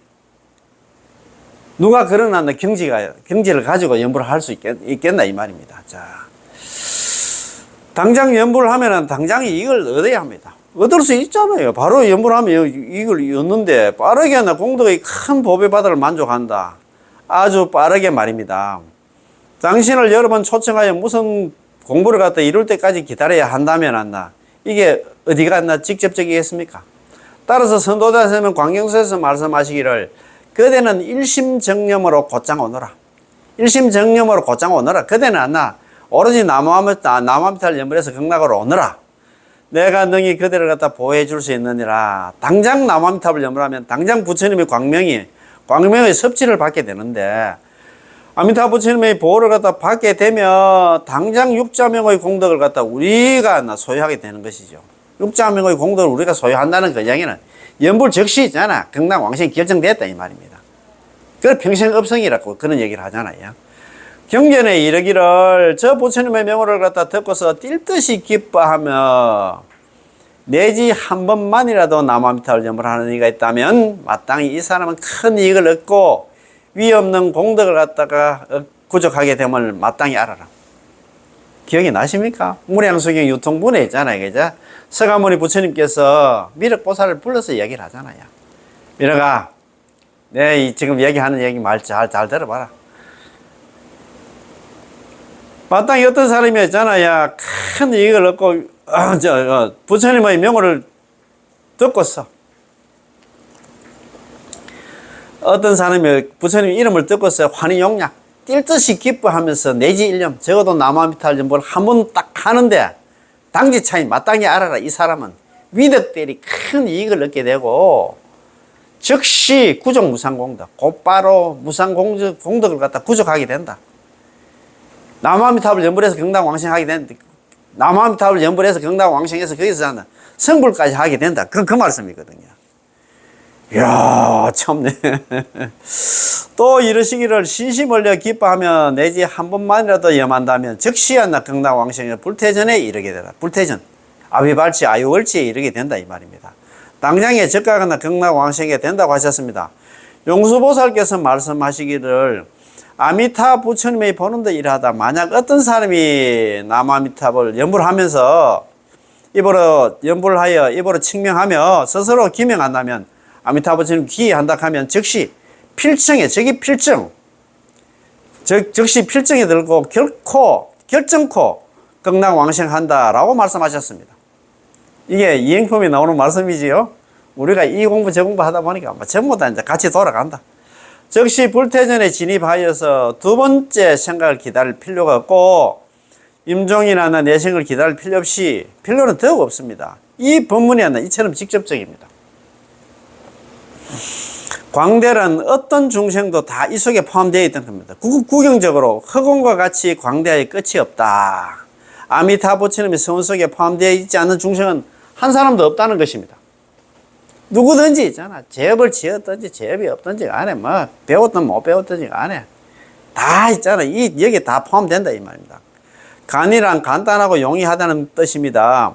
누가 그런 경지를 가지고 연불을 할 수 있겠나 이 말입니다. 자, 당장 연불을 하면은 당장 이익을 얻어야 합니다. 얻을 수 있잖아요. 바로 연불하면 이익을 얻는데 빠르게 공덕의 큰 보배 바다를 만족한다. 아주 빠르게 말입니다. 당신을 여러 번 초청하여 무슨 공부를 이룰 때까지 기다려야 한다면 이게 어디가 직접적이겠습니까? 따라서 선도자서는 광경서에서 말씀하시기를 그대는 일심정념으로 곧장 오너라. 일심정념으로 곧장 오너라. 그대는 오로지 나무아미타를 연불해서 극락으로 오너라. 내가 능히 그대를 보호해 줄 수 있느니라. 당장 나무아미탑을 연불하면 당장 부처님의 광명의 섭취를 받게 되는데 아미타 부처님의 보호를 받게 되면 당장 육자명의 공덕을 우리가 소유하게 되는 것이죠. 육자명의 공덕을 우리가 소유한다는 그 이야기는 연불 즉시 있잖아. 극락왕생이 결정됐다 이 말입니다. 그걸 평생업성이라고 그런 얘기를 하잖아요. 경전에 이르기를 저 부처님의 명호를 듣고서 뛸 듯이 기뻐하며 내지 한 번만이라도 나무아미타를 연불하는 이가 있다면 마땅히 이 사람은 큰 이익을 얻고 위 없는 공덕을 구족하게 됨을 마땅히 알아라. 기억이 나십니까? 무량수경 유통분에 있잖아요. 그죠? 서가모니 부처님께서 미륵보살을 불러서 얘기를 하잖아요. 미륵아, 내 지금 얘기하는 얘기 말 잘 들어봐라. 마땅히 어떤 사람이 있잖아요. 큰 이익을 얻고 부처님의 명호를 듣고서 어떤 사람이 부처님 이름을 듣고서 환희용약 뛸 듯이 기뻐하면서 내지 일념 적어도 나무아미타를 연불 한 번 딱 하는데 당지 차이 마땅히 알아라. 이 사람은 위덕대리 큰 이익을 얻게 되고 즉시 구족 무상공덕 곧바로 무상공덕을 구족하게 된다. 나무아미타불 연불해서 경당왕생하게 되는데 나무아미타불 연불해서 경당왕생해서 거기서 성불까지 하게 된다. 그 말씀이거든요. 이야 참네. 또 이르시기를 신심을려 기뻐하면 내지 한 번만이라도 염한다면 즉시 경당왕생에 불태전에 이르게 되라. 불태전 아비발치 아유월치에 이르게 된다 이 말입니다. 당장에 적각하나 경당왕생에 된다고 하셨습니다. 용수보살께서 말씀하시기를 아미타 부처님의 보는데 일하다 만약 어떤 사람이 나무아미타불 연불하면서 연불하여 입으로 칭명하며 스스로 기명한다면 아미타 부처님 기한다 하면 즉시 필정에 즉시 필정에 들고 결정코 극락왕생한다라고 말씀하셨습니다. 이게 이행품이 나오는 말씀이지요. 우리가 이 공부 저 공부 하다 보니까 전부 다 이제 같이 돌아간다. 즉시 불태전에 진입하여서 두 번째 생각을 기다릴 필요가 없고 임종이나 내생을 기다릴 필요는 더욱 없습니다. 이 법문이 이처럼 직접적입니다. 광대란 어떤 중생도 다 이 속에 포함되어 있던 겁니다. 구경적으로 흑원과 같이 광대의 끝이 없다. 아미타 부처님의 성원 속에 포함되어 있지 않는 중생은 한 사람도 없다는 것입니다. 누구든지 있잖아. 제업을 지었든지 제업이 없든지 간에 배웠든 못 배웠든지 간에 다 있잖아. 여기에 다 포함된다 이 말입니다. 간이란 간단하고 용이하다는 뜻입니다.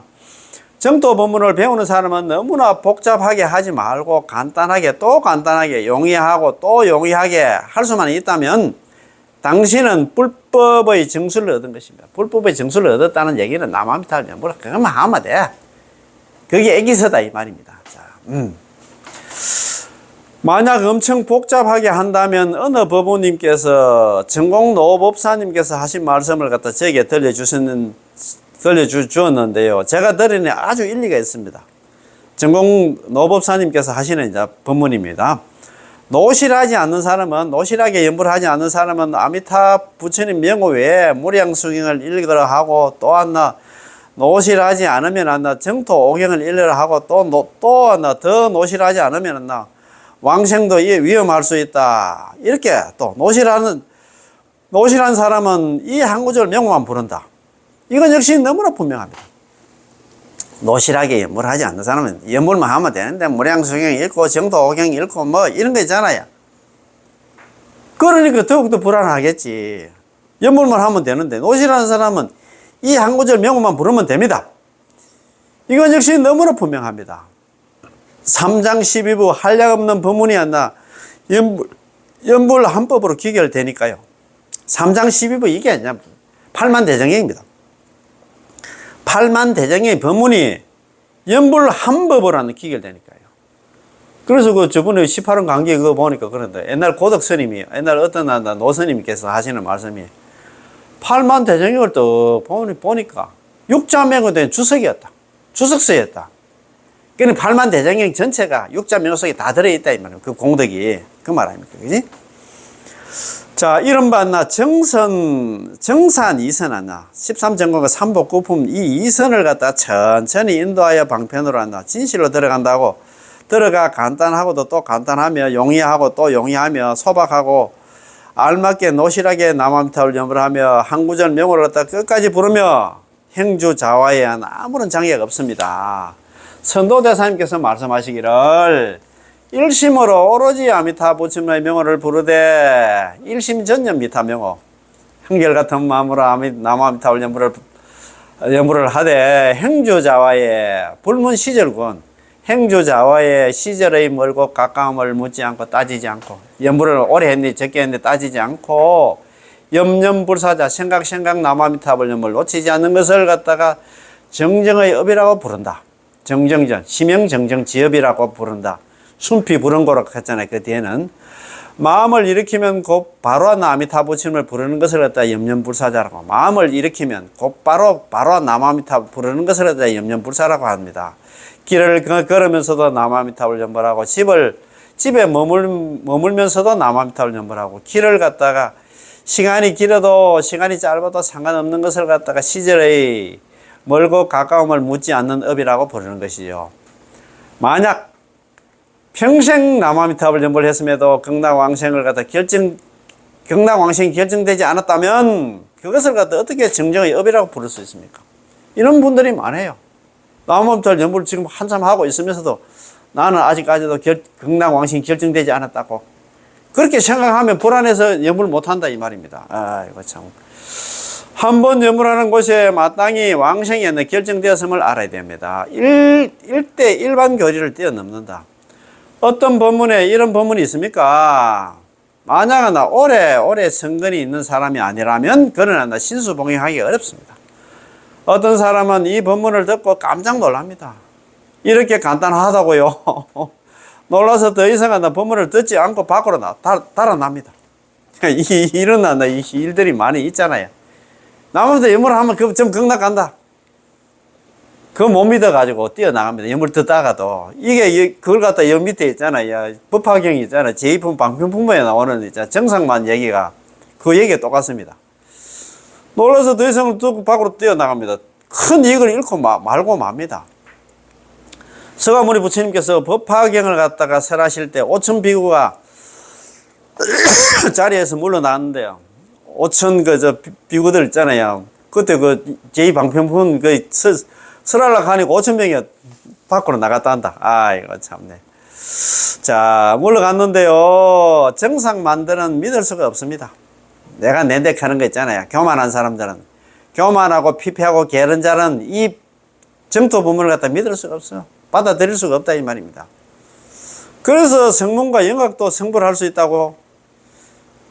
정토 법문을 배우는 사람은 너무나 복잡하게 하지 말고 간단하게 또 간단하게 용이하고 또 용이하게 할 수만 있다면 당신은 불법의 증수를 얻은 것입니다. 불법의 증수를 얻었다는 얘기는 남아미타불 연불 그것만 하면 돼. 그게 애기서다 이 말입니다. 자, 만약 엄청 복잡하게 한다면 어느 법원님께서 전공노법사님께서 하신 말씀을 갖다 저에게 들려주었는데요. 제가 들으니 아주 일리가 있습니다. 전공노법사님께서 하시는 이제 법문입니다. 노실하지 않는 사람은, 노실하게 연불 하지 않는 사람은 아미타 부처님 명호 외에 무량수경을 읽으라 하고, 또 하나 노실하지 않으면 한다 정토 오경을 읽으라 하고, 또 하나 더 노실하지 않으면 한다 왕생도 위험할 수 있다. 이렇게 또 노실한 사람은 이 한 구절 명호만 부른다. 이건 역시 너무나 분명합니다. 노실하게 연불 하지 않는 사람은 연불만 하면 되는데 무량수경 읽고 정토 오경 읽고 뭐 이런 거 있잖아요. 그러니까 더욱더 불안하겠지. 연불만 하면 되는데 노실하는 사람은 이 한 구절 명호만 부르면 됩니다. 이건 역시 너무나 분명합니다. 3장 12부 한량없는 법문이 아니라 연불 한법으로 기결되니까요. 3장 12부 이게 아니냐. 팔만대정경입니다. 팔만대정경의 법문이 연불 한법으로 하는 기결되니까요. 그래서 저번에 18원 강의 그거 보니까 그런데 옛날 고덕 스님이, 옛날 어떤 노스님께서 하시는 말씀이 팔만대정경을 또 보니까 육자명으로 된 주석이었다. 주석서였다. 그러니까 팔만대정경 전체가 육자명속에 다 들어있다 이 말이에요. 그 공덕이 그 말 아닙니까, 그지? 자, 이른바 정산 2선 13전공과 3복9품 이 2선을 갖다 천천히 인도하여 방편으로 한다. 진실로 들어간다고. 들어가 간단하고도 또 간단하며 용이하고 또 용이하며 소박하고 알맞게 노실하게 남아미타불 연불하며 한 구절 명호를 갖다 끝까지 부르며 행주자화에 아무런 장애가 없습니다. 선도대사님께서 말씀하시기를 일심으로 오로지 아미타 부처님의 명호를 부르되 일심전념 미타 명호 한결같은 마음으로 남아미타불 연불을 하되 행주자화에 불문 시절군 행주자화에 시절의 멀고 가까움을 묻지 않고 따지지 않고 연불을 오래 했니 적게 했니 따지지 않고 염염불사자 생각 남아미타불 연불 놓치지 않는 것을 갖다가 정정의 업이라고 부른다. 정정전 심영정정지업이라고 부른다. 순피 불응고라고 했잖아요. 그 뒤에는 마음을 일으키면 곧바로 아미타 부처님을 부르는 것을 갖다 염염불사자라고, 마음을 일으키면 곧바로 남아미타 부르는 것을 갖다 염염불사라고 합니다. 길을 걸으면서도 남아미타불 연불하고 집에 머물면서도 남아미타불 연불하고 길을 갖다가 시간이 길어도 시간이 짧아도 상관없는 것을 갖다가 시절의 멀고 가까움을 묻지 않는 업이라고 부르는 것이죠. 만약 평생 남아미타불 연불을 했음에도 극락왕생을 갖다 극락왕생이 결정되지 않았다면 그것을 갖다 어떻게 정정의 업이라고 부를 수 있습니까? 이런 분들이 많아요. 남아미타불 연불을 지금 한참 하고 있으면서도 나는 아직까지도 극락왕생이 결정되지 않았다고 그렇게 생각하면 불안해서 연불 못한다 이 말입니다. 아이고 참. 한번 연불하는 곳에 마땅히 왕생이 결정되었음을 알아야 됩니다. 일반 교리를 뛰어넘는다. 어떤 법문에 이런 법문이 있습니까? 만약 오래 성근이 있는 사람이 아니라면 그는 신수봉행하기 어렵습니다. 어떤 사람은 이 법문을 듣고 깜짝 놀랍니다. 이렇게 간단하다고요. 놀라서 더 이상 법문을 듣지 않고 밖으로 달아납니다. 이런 일들이 많이 있잖아요. 남한테 연물을 하면 좀 극락 간다. 그거 못 믿어가지고 뛰어나갑니다. 연물 듣다가도. 이게 그걸 갖다 여 밑에 있잖아요. 법화경이 있잖아요. 제2품 방편품부에 나오는 정상만 얘기가 그 얘기가 똑같습니다. 놀라서 더 이상 듣고 밖으로 뛰어나갑니다. 큰 이익을 잃고 말고 맙니다. 서가모니 부처님께서 법화경을 갖다가 설하실 때 5천 비구가 자리에서 물러났는데요. 5천 비구들 있잖아요. 그때 제2방편품 설하려고 하니까 5천 명이 밖으로 나갔다 한다. 아이고 참네. 자, 물러갔는데요. 정상 만드는 믿을 수가 없습니다. 내가 내색하는 거 있잖아요. 교만한 사람들은, 교만하고 피폐하고 게으른 자는 이 정토 부문을 갖다 믿을 수가 없어요. 받아들일 수가 없다 이 말입니다. 그래서 성문과 영각도 성불할 수 있다고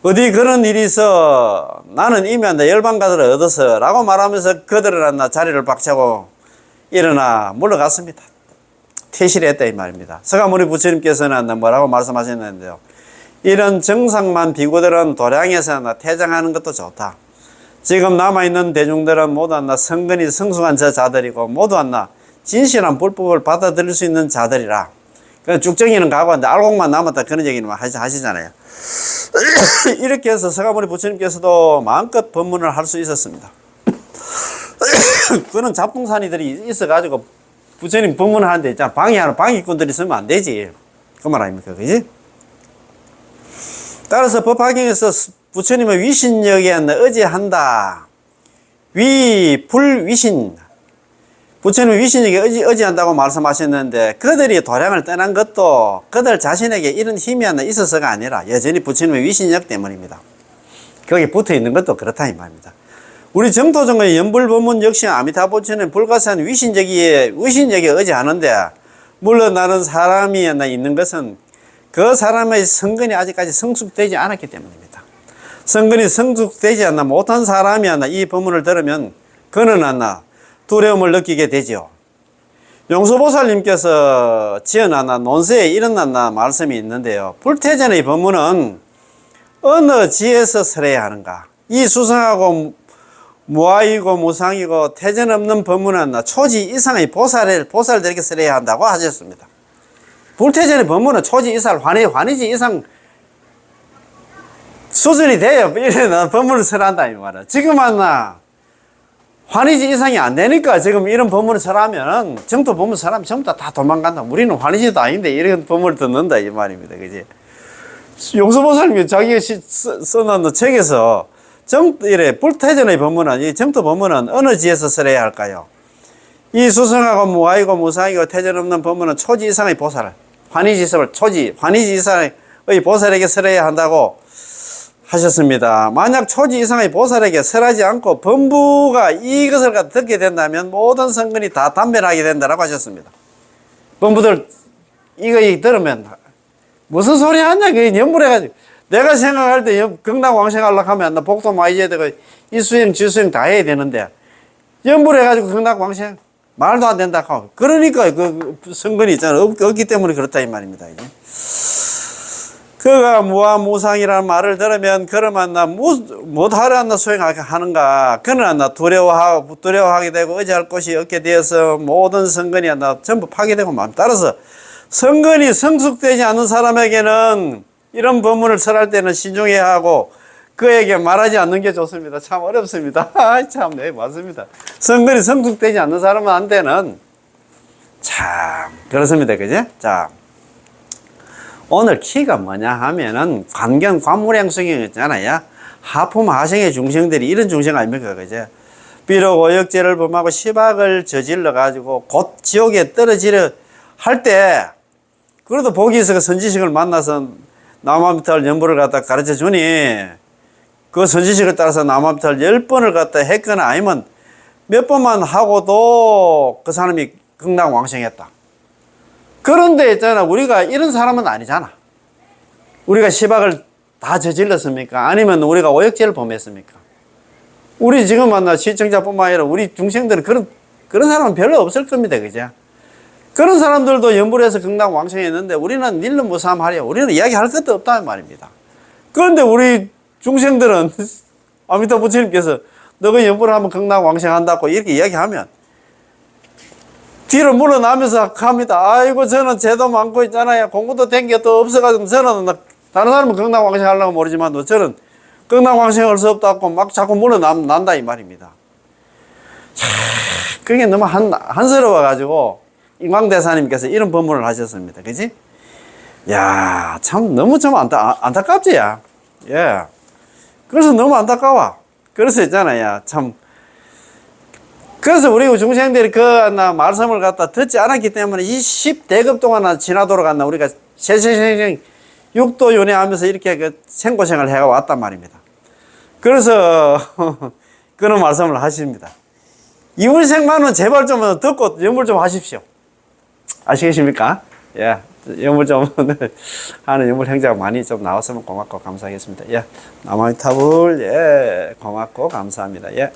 어디 그런 일이 있어. 나는 이미 한다 열반가들을 얻어서 라고 말하면서 그들은 한다 자리를 박차고 일어나 물러갔습니다. 퇴실을 했다 이 말입니다. 서가모니 부처님께서는 한다 뭐라고 말씀하셨는데요. 이런 정상만 비구들은 도량에서 한다 퇴장하는 것도 좋다. 지금 남아있는 대중들은 모두 한다 성근이 성숙한 저 자들이고 모두 한다 진실한 불법을 받아들일 수 있는 자들이라. 그 쭉정이는 가고 한다 알곡만 남았다 그런 얘기는 하시잖아요. 이렇게 해서 서가모니 부처님께서도 마음껏 법문을 할 수 있었습니다. 그런 잡동사니들이 있어가지고 부처님 법문을 하는데 있잖아. 방해하는 방해꾼들이 있으면 안 되지. 그 말 아닙니까? 그지? 따라서 법화경에서 부처님의 위신력에 의지한다. 불위신. 부처님 위신력에 의지한다고 말씀하셨는데 그들이 도량을 떠난 것도 그들 자신에게 이런 힘이 하나 있어서가 아니라 여전히 부처님의 위신력 때문입니다. 거기에 붙어 있는 것도 그렇다 이 말입니다. 우리 정토정의 연불법문 역시 아미타 부처님 불가사한 위신력에 의지하는데 물론 나는 사람이 하나 있는 것은 그 사람의 성근이 아직까지 성숙되지 않았기 때문입니다. 성근이 성숙되지 않나 못한 사람이 하나 이 법문을 들으면 그는 하나 두려움을 느끼게 되죠. 용수보살님께서 지어놨나 논세에 이런 말씀이 있는데요. 불태전의 법문은 어느 지에서 설해야 하는가? 이 수성하고 무아이고 무상이고 태전 없는 법문은 초지 이상의 보살들에게 설해야 한다고 하셨습니다. 불태전의 법문은 초지 이상, 환희지 이상 수준이 돼요. 이런 법문을 설한다 이 말이야. 지금 환희지 이상이 안 되니까 지금 이런 법문을 설하면 정토 법문 설하면 전부 다 도망간다. 우리는 환희지도 아닌데 이런 법문을 듣는다 이 말입니다. 그지? 용수보살님이 자기가 써놓은 책에서 불태전의 법문은 이 정토 법문은 어느 지에서 설해야 할까요? 이 수성하고 무아이고 무상이고 태전 없는 법문은 초지 이상의 보살, 환희지 이상의 보살에게 설해야 한다고 하셨습니다. 만약 초지 이상의 보살에게 설하지 않고 범부가 이것을 듣게 된다면 모든 성근이 다 단변하게 된다고 하셨습니다. 범부들 이거 들으면 무슨 소리 하냐 그 연불해가지고 내가 생각할 때 극락왕생하려고 하면 나 복도 많이 해야 되고 이수행 지수행 다 해야 되는데 연불해가지고 극락왕생 말도 안 된다 하고 그러니까 그 성근이 있잖아 없기 때문에 그렇다 이 말입니다. 이제. 그가 무아무상이라는 말을 들으면 그러면 못하려 소행하는가 그는 두려워하게 되고 의지할 곳이 없게 되어서 모든 성근이 전부 파괴되고 말 따라서 성근이 성숙되지 않는 사람에게는 이런 법문을 설할 때는 신중해야 하고 그에게 말하지 않는 게 좋습니다. 참 어렵습니다. 참, 네, 맞습니다. 성근이 성숙되지 않는 사람한테는 참 그렇습니다. 그지? 자. 오늘 키가 뭐냐 하면은 관물행성이 있잖아요. 하품 하생의 중생들이 이런 중생 아닙니까? 그죠? 비록 오역죄를 범하고 시박을 저질러 가지고 곧 지옥에 떨어지려 할 때 그래도 복이 있어서 선지식을 만나서 나무아미타불 연불을 갖다 가르쳐 주니 그 선지식을 따라서 나무아미타불 10번을 갖다 했거나 아니면 몇 번만 하고도 그 사람이 극락왕생했다. 그런데 있잖아 우리가 이런 사람은 아니잖아. 우리가 시박을 다 저질렀습니까? 아니면 우리가 오역죄를 범했습니까? 우리 지금 만나 시청자뿐만 아니라 우리 중생들은 그런 사람은 별로 없을 겁니다. 그죠? 그런 사람들도 연불해서 극락왕생했는데 우리는 일름무삼하려 우리는 이야기할 것도 없다는 말입니다. 그런데 우리 중생들은 아미타 부처님께서 너가 연불을 하면 극락왕생한다고 이렇게 이야기하면 뒤로 물러나면서 합니다. 아이고 저는 죄도 많고 있잖아요. 공부도 된 게 또 없어가지고 저는 다른 사람은 극락왕생 하려고 모르지만 저는 극락왕생 할 수 없다고 막 자꾸 물러난다 이 말입니다. 그게 너무 한스러워가지고 임광대사님께서 이런 법문을 하셨습니다. 그지? 야, 참 너무 좀 안타깝지 야. 예. 그래서 너무 안타까워. 그래서 있잖아요. 참 그래서 우리 중생들이 그 말씀을 갖다 듣지 않았기 때문에 이 10대급 동안 지나도록 우리가 세세생생 육도윤회 하면서 이렇게 그 생고생을 해왔단 말입니다. 그래서 그런 말씀을 하십니다. 이불생만은 제발 좀 듣고 연불 좀 하십시오. 아시겠습니까? 예. 유물 좀 하는 유물 행자가 많이 좀 나왔으면 고맙고 감사하겠습니다. 예, 남아미타불 예, 고맙고 감사합니다. 예.